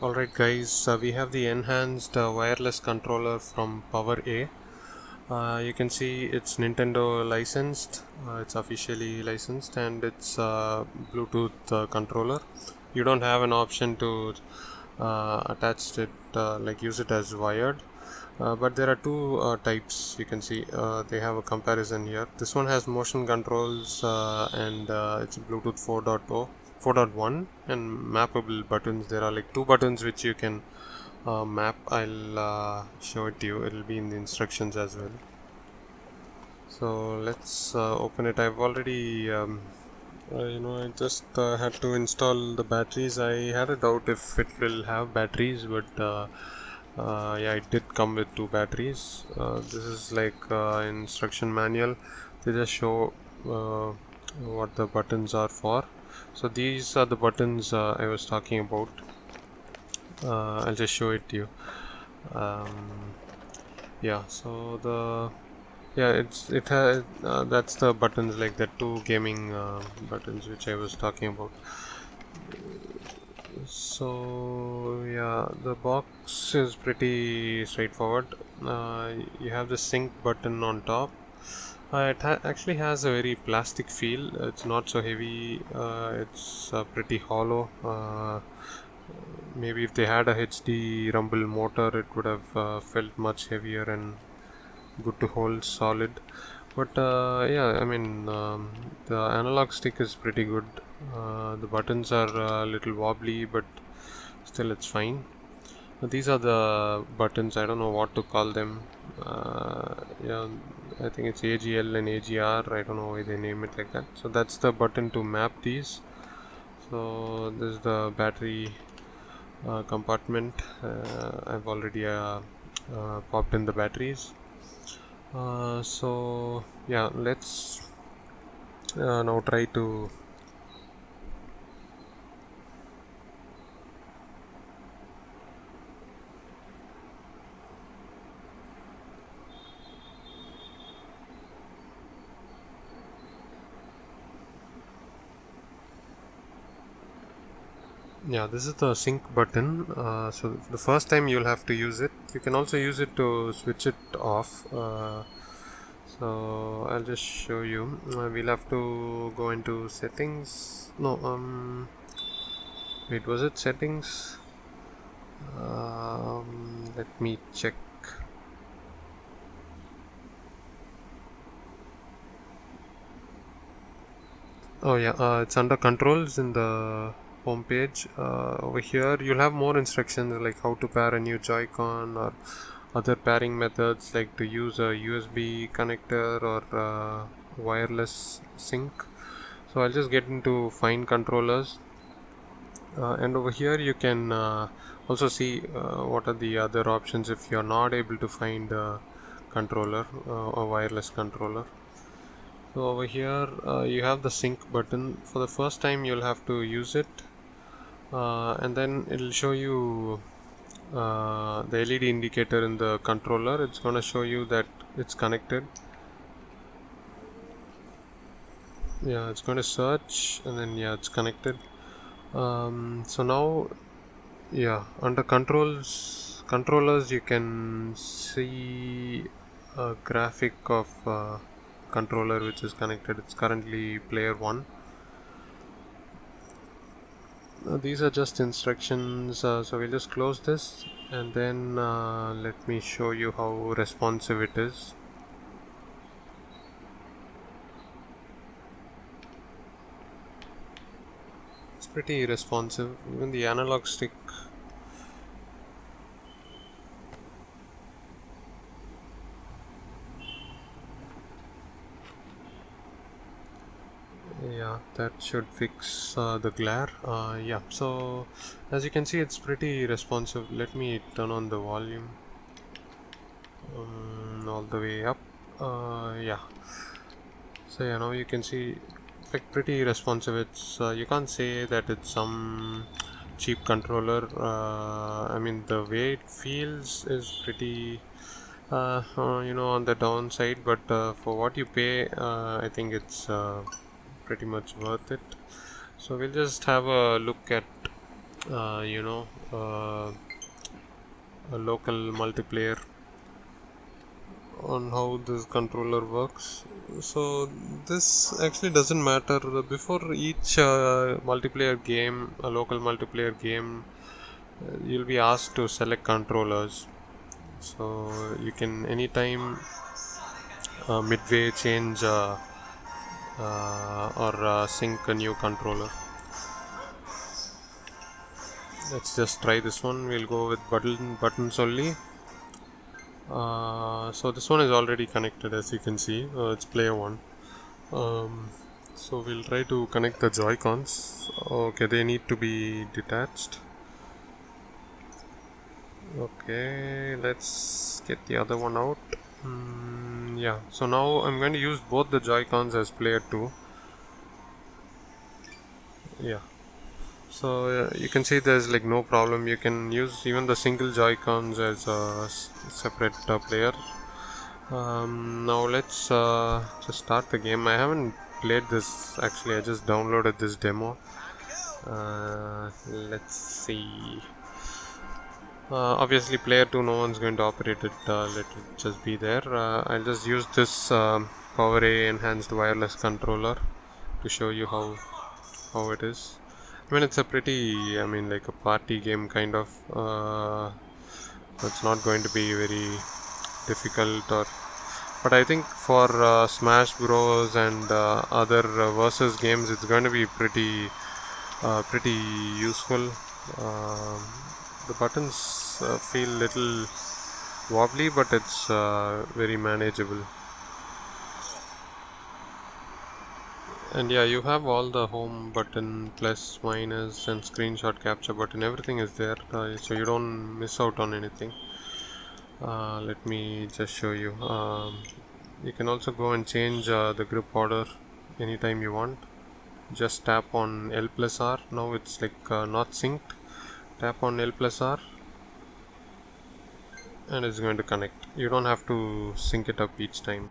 Alright guys, we have the enhanced wireless controller from PowerA. You can see it's Nintendo licensed, it's officially licensed, and it's Bluetooth controller. You don't have an option to attach it, like use it as wired. But there are two types. You can see they have a comparison here. This one has motion controls and it's Bluetooth 4.0, 4.1 and mappable buttons. There are like two buttons which you can map. I'll show it to you. It'll be in the instructions as well. So let's open it. I've already I just had to install the batteries. I had a doubt if it will have batteries, but yeah, it did come with two batteries. This is like instruction manual. They just show what the buttons are for. So these are the buttons I was talking about. I'll just show it to you. Yeah, so it has that's the buttons, like the two gaming buttons which I was talking about. So yeah, the box is pretty straightforward. You have the sync button on top. It actually has a very plastic feel. It's not so heavy. It's pretty hollow. Maybe if they had a HD rumble motor, it would have felt much heavier and good to hold solid. But yeah, I mean, the analog stick is pretty good. The buttons are a little wobbly, but still it's fine. These are the buttons. I don't know what to call them. Yeah, I think it's AGL and AGR. I don't know why they name it like that. So that's the button to map these. So this is the battery compartment. I've already popped in the batteries. So yeah, let's now try to yeah, this is the sync button. So the first time you'll have to use it. You can also use it to switch it off. So I'll just show you. We'll have to go into settings. No, wait, was it settings? Let me check. Oh yeah, it's under controls in the home page. Over here you'll have more instructions like how to pair a new Joy-Con or other pairing methods, like to use a USB connector or wireless sync. So I'll just get into find controllers, and over here you can also see what are the other options if you're not able to find a controller, a wireless controller. So over here you have the sync button. For the first time you'll have to use it, and then it'll show you the LED indicator in the controller. It's going to show you that it's connected. Yeah, it's going to search, and then yeah, it's connected. So now, yeah, under controllers you can see a graphic of controller which is connected. It's currently player 1. These are just instructions, so we'll just close this, and then let me show you how responsive it is. It's pretty responsive. Even the analog stick, yeah, that should fix the glare. Yeah, so as you can see, it's pretty responsive. Let me turn on the volume all the way up. Yeah, so yeah, now you can see like pretty responsive. It's you can't say that it's some cheap controller. I mean, the way it feels is pretty on the downside, but for what you pay, I think it's pretty much worth it. So we'll just have a look at you know, a local multiplayer on how this controller works. So this actually doesn't matter. Before each multiplayer game, a local multiplayer game, you'll be asked to select controllers. So you can anytime midway change or sync a new controller. Let's just try this one. We'll go with buttons only. So this one is already connected, as you can see. It's player one. So we'll try to connect the Joy-Cons. Okay, they need to be detached. Okay, let's get the other one out. Yeah, so now I'm going to use both the Joy-Cons as player 2. Yeah, so you can see there's like no problem. You can use even the single Joy-Cons as a separate player. Now let's just start the game. I haven't played this actually, I just downloaded this demo. Let's see. Obviously player 2 no one's going to operate it, let it just be there. I'll just use this PowerA Enhanced Wireless Controller to show you how it is. I mean, it's a pretty, I mean, like a party game kind of. It's not going to be very difficult, but I think for Smash Bros and other versus games, it's going to be pretty useful. The buttons feel little wobbly, but it's very manageable. And yeah, you have all the home button, plus, minus, and screenshot capture button. Everything is there, so you don't miss out on anything. Let me just show you. You can also go and change the grip order anytime you want. Just tap on L plus R. Now it's like not synced. Tap on L plus R and it's going to connect. You don't have to sync it up each time.